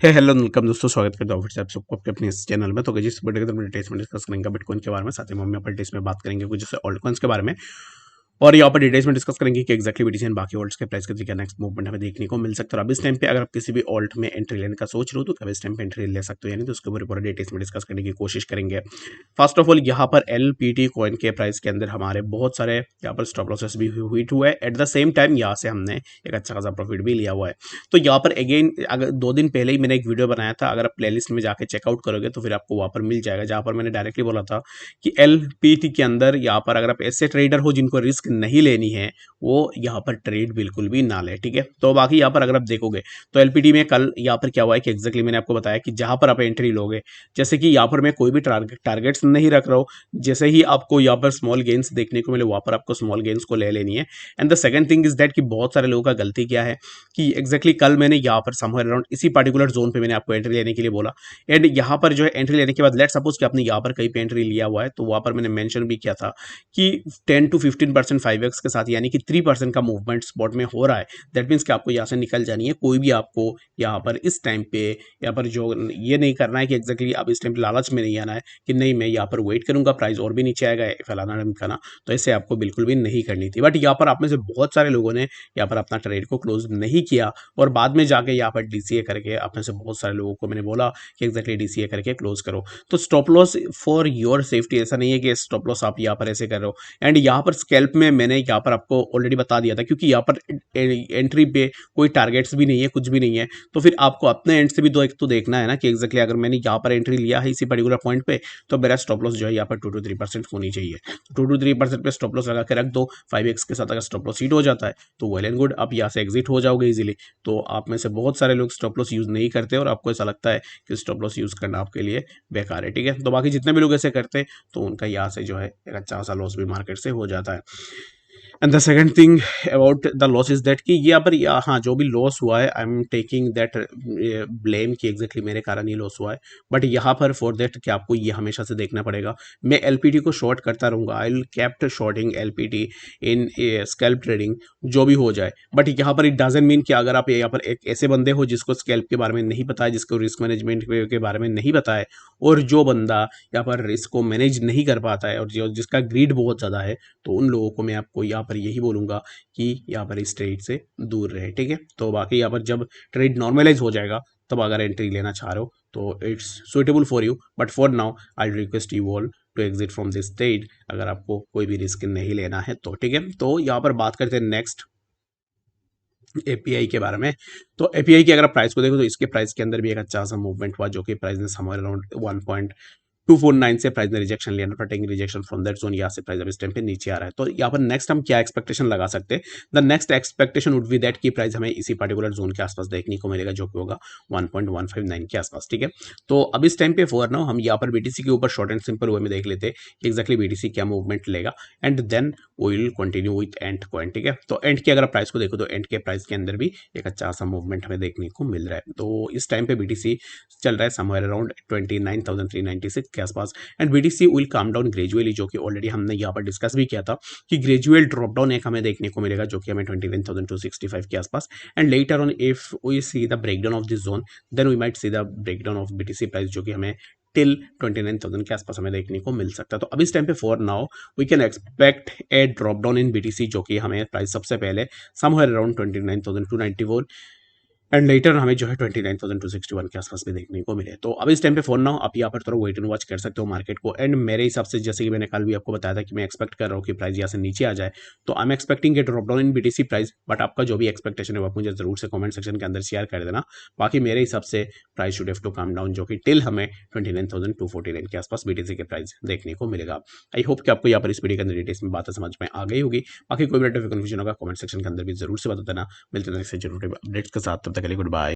Hello welcome दोस्तों, स्वागत करता हूँ फिर से आप सबको अपने इस चैनल में। तो जिस वीडियो के अंदर डिटेल्स में डिस्कस करेंगे बिटकॉइन के बारे में, साथ ही हम यहाँ पर डिटेल्स में बात करेंगे कुछ जैसे ऑल्ट कॉइन्स के बारे में, और यहाँ पर डिटेल्स में डिस्कस करेंगे कि एक्जैक्टली बीटीसी एंड बाकी ऑल्ट्स के प्राइस के क्या नेक्स्ट मूवमेंट हमें देखने को मिल सकता है। और अब इस टाइम पे अगर आप किसी भी ऑल्ट में एंट्री लेने का सोच रहे हो तो तब इस टाइम पे एंट्री ले सकते हो, यानी तो उसके ऊपर पूरा डिटेल्स में डिस्कस करने की कोशिश करेंगे। फर्स्ट ऑफ ऑल यहाँ पर एलपीटी कॉइन के प्राइस के अंदर हमारे बहुत सारे यहाँ पर स्टॉप लॉसेस भी हिट हुए है। एट द सेम टाइम यहाँ से हमने एक अच्छा खासा प्रॉफिट भी लिया हुआ है। तो यहाँ पर अगेन अगर 2 दिन पहले ही मैंने एक वीडियो बनाया था, अगर आप प्लेलिस्ट में जाके चेकआउट करोगे तो फिर आपको वहाँ पर मिल जाएगा, जहाँ पर मैंने डायरेक्टली बोला था कि एलपीटी के अंदर यहाँ पर अगर आप ऐसे ट्रेडर हो जिनको रिस्क नहीं लेनी है, वो यहाँ पर ट्रेड बिल्कुल भी ना ले। ठीक है, तो बाकी यहाँ पर अगर आप देखोगे तो एलपीटी में कल यहाँ पर क्या हुआ है कि एक्जैक्टली मैंने आपको बताया कि जहाँ पर आप एंट्री लोगे, जैसे कि यहाँ पर मैं कोई भी टारगेट्स नहीं रख रहा हूँ, जैसे ही आपको यहाँ पर स्मॉल गेन्स देखने को मिले वहाँ पर आपको स्मॉल गेन्स को ले लेनी है। And the second thing is that कि बहुत सारे लोगों का गलती क्या है कि एक्जैक्टली कल मैंने यहाँ पर समवेयर अराउंड इसी पर्टिकुलर जोन पे मैंने आपको एंट्री लेने के लिए बोला। एंड यहाँ पर जो है एंट्री लेने के बाद लेट सपोज कि आपने यहाँ पर कहीं पे एंट्री लिया हुआ है, तो वहाँ पर मैंने मेंशन भी किया था कि 10 to 15% 5x के साथ, यानी कि 3% का मूवमेंट स्पॉट में हो रहा है। दैट मीन्स कि आपको यहाँ से निकल जानी है। कोई भी आपको यहाँ पर इस टाइम पे यहाँ पर जो ये नहीं करना है कि एक्जैक्टली आप इस टाइम पे लालच में नहीं आना है कि नहीं मैं यहाँ पर वेट करूंगा प्राइस और भी नीचे आएगा फलाना ढमकाना, तो ऐसे आपको बिल्कुल भी नहीं करनी थी। बट यहाँ पर आप में से बहुत सारे लोगों ने यहाँ पर अपना ट्रेड को क्लोज नहीं किया और बाद में जाके यहाँ पर डीसीए करके, आप में से बहुत सारे लोगों को मैंने बोला कि एक्जैक्टली डीसीए करके क्लोज करो। तो stop loss for your safety, ऐसा नहीं है कि स्टॉप लॉस आप यहाँ पर ऐसे कर रहे हो। एंड यहाँ पर स्कैल्प में मैंने यहाँ पर आपको ऑलरेडी बता दिया था, क्योंकि यहाँ पर एंट्री पे कोई टारगेट्स भी नहीं है, कुछ भी नहीं है, तो फिर आपको अपने एंड से भी एक तो देखना है ना कि एक्जैक्टली अगर मैंने यहाँ पर एंट्री लिया है इसी पर्टिकुलर पॉइंट पे, तो मेरा स्टॉप लॉस जो है यहाँ पर 2 to 3% होनी चाहिए। 2 to 3% पे स्टॉप लॉस लगा के रख दो। 5x के साथ अगर स्टॉप लॉस हिट हो जाता है तो वेल एंड गुड, आप यहाँ से एग्जिट हो जाओगे इजीली। तो आप में से बहुत सारे लोग स्टॉप लॉस यूज नहीं करते और आपको ऐसा लगता है कि स्टॉप लॉस यूज करना आपके लिए बेकार है। ठीक है, तो बाकी जितने भी लोग ऐसे करते हैं तो उनका यहाँ से जो है एक अच्छा खासा लॉस भी मार्केट से हो जाता है। And the second thing about the loss is that कि यहाँ पर हाँ जो भी लॉस हुआ है I am taking that blame कि एग्जैक्टली मेरे कारण ही लॉस हुआ है। बट यहाँ पर फॉर दैट कि आपको ये हमेशा से देखना पड़ेगा, मैं एलपीटी को शॉर्ट करता रहूँगा। I will kept shorting LPT in scalp trading, जो भी हो जाए। बट यहाँ पर इट डजंट मीन कि अगर आप यहाँ पर एक ऐसे बंदे हो जिसको स्कैल्प के बारे में नहीं पता है, जिसको रिस्क मैनेजमेंट के बारे में नहीं पता है, और जो बंदा यहाँ पर रिस्क को मैनेज नहीं कर पाता है और जो जिसका ग्रीड बहुत ज़्यादा है, तो उन लोगों को मैं आपको यहाँ पर यही बोलूँगा कि यहाँ पर इस ट्रेड से दूर रहे। ठीक है, तो बाकी यहाँ पर जब ट्रेड नॉर्मलाइज हो जाएगा तब अगर एंट्री लेना चाह रहे हो तो it's suitable for you. But for now I request you all to exit from this trade, अगर आपको कोई भी रिस्क नहीं लेना है तो। ठीक है, तो यहाँ पर बात करते हैं नेक्स्ट एपीआई के बारे में। तो एपीआई की अगर आप प्राइस को देखो तो इसके प्राइस के अंदर भी एक अच्छा सा मूवमेंट हुआ, जो कि प्राइस ने समवेयर अराउंड 249 से प्राइस ने रिजेक्शन लिया, not taking rejection from that zone. यहाँ से प्राइस अब इस टाइम पे नीचे आ रहा है। तो यहाँ पर नेक्स्ट हम क्या एक्सपेक्टेशन लगा सकते हैं? The next expectation would be that की प्राइस हमें इसी पर्टिकुलर जोन के आसपास देखने को मिलेगा, जो कि होगा 1.159 के आसपास। ठीक है, तो अब इस टाइम पे फॉर नाउ हम यहाँ पर बीटीसी के ऊपर शॉर्ट एंड सिंपल वे में देख लेते हैं कि एक्जैक्टली बीटीसी क्या मूवमेंट लेगा, and then we will continue with ant coin. ठीक है, तो एंट की अगर प्राइस को देखो तो एंट के प्राइस के अंदर भी एक अच्छा सा मूवमेंट हमें देखने को मिल रहा है। तो इस टाइम पे बीटीसी चल रहा है समवेयर अराउंड 29,396 के आसपास, and BTC will come down gradually, जो कि ऑलरेडी हमने यहाँ पर डिस्कस भी किया था कि ग्रेजुअल ड्रॉप डाउन एक हमें देखने को मिलेगा, जो कि हमें 29,265 के आसपास। And later on if we see the breakdown of this zone, then we might see the breakdown of BTC price, जो कि हमें टिल 29,000 के आसपास हमें देखने को मिल सकता है। तो अब इस टाइम पे for now we can expect a drop down in BTC, जो कि हमें प्राइस सबसे पहले समवेयर अराउंड 29,294 एंड लेटर हमें जो है 29,261 के आसपास भी देखने को मिले। तो अब इस टाइम पे फोन ना हो, आप यहाँ पर थोड़ा वेट एंड वॉच कर सकते हो मार्केट को। एंड मेरे हिसाब से जैसे कि मैंने कल भी आपको बताया था कि मैं एक्सपेक्ट कर रहा हूँ कि प्राइस यहाँ से नीचे आ जाए, तो I am expecting a drop down in BTC price. But आपका जो भी एक्सपेक्टेशन है वो आप मुझे जरूर से कमेंट सेक्शन के अंदर शेयर कर देना। बाकी मेरे हिसाब से price should have to come down, जो कि टिल हमें 29,249 के आसपास बीटीसी के प्राइस देखने को मिलेगा। आई होप कि आपको यहाँ पर इस वीडियो के अंदर डिटेल्स में बातें समझ में आ गई होगी। बाकी कोई भी कंफ्यूजन होगा कमेंट सेक्शन के अंदर भी जरूर से बता देना। मिलते हैं नेक्स्ट जरूर अपडेट्स के साथ, तब तक के लिए गुड बाय।